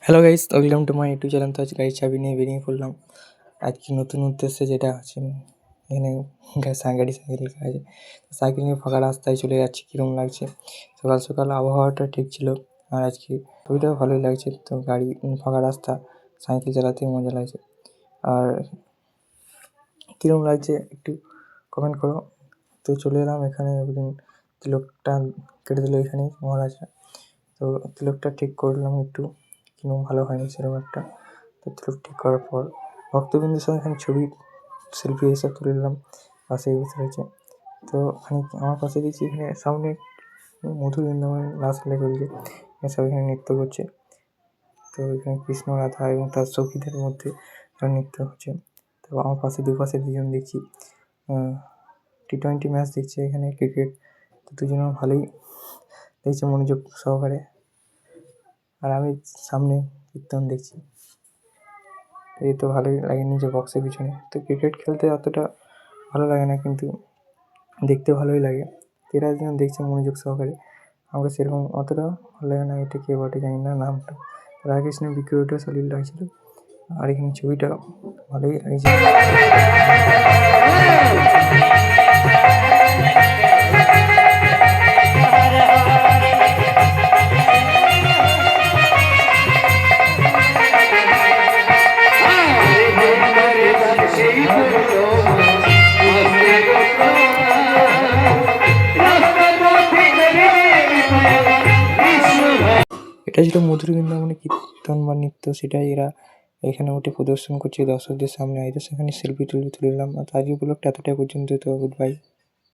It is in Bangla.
Hello guys, welcome to my YouTube channel. তো আজ গাড়ির চাবি নিয়ে বেরিয়ে পড়লাম আজকে নতুন উদ্দেশ্যে, যেটা আছে এখানে সাইকেল আছে। সাইকেল নিয়ে ফাঁকা রাস্তায় চলে যাচ্ছি। কীরকম লাগছে? সকাল সকাল আবহাওয়াটা ঠিক ছিল, আর আজকে ছবিটাও ভালোই লাগছে। তো গাড়ি ফাঁকা রাস্তা, সাইকেল চালাতে মজা লাগছে। আর কীরকম লাগছে একটু কমেন্ট করো। তো চলে এলাম এখানে, তিলকটা কেটে দিল এখানেই মহারাজরা। তো তিলকটা ঠিক করলাম একটু, কিন্তু ভালো হয়নি সেরকম একটা। তো তিলক ঠিক করার পর ভক্তবৃন্দের সঙ্গে এখানে ছবি সেলফি এসব তুলে নিলাম। পাশেই বসে রয়েছে। তো আমার পাশে দেখছি এখানে সামনে মধুর বৃন্দাবনের রাসলীলা চলছে। এসব এখানে নৃত্য করছে। তো এখানে কৃষ্ণ রাধা এবং তার সখীদের মধ্যে নৃত্য হচ্ছে। তো আমার পাশে দুপাশে দুজন দেখছি টি-20 ম্যাচ দেখছে এখানে, ক্রিকেট। তো দুজনেও ভালোই দেখছে মনোযোগ সহকারে। আর আমি সামনে কীর্তন দেখছি। এই তো ভালোই লাগে নিজে বক্সের পিছনে। তো ক্রিকেট খেলতে অতটা ভালো লাগে না, কিন্তু দেখতে ভালোই লাগে। এরা যেমন দেখছে মনোযোগ সহকারে, আমাকে সেরকম অতটা ভালো লাগে না। এটা কে বটে জানি না নামটা। রাধাকৃষ্ণের বিগ্রহটা সলিড লাগছিল, আর এখানে ছবিটা ভালোই লাগছে। এটা ছিল মধুর বৃন্দাবনে কীর্তন বা নৃত্য, সেটাই এরা এখানে উঠে প্রদর্শন করছে দর্শকদের সামনে। সেখানে সেলফি তুলে নিলাম। আর আজ উপলক্ষে এতটাই পর্যন্ত। তো গুড বাই।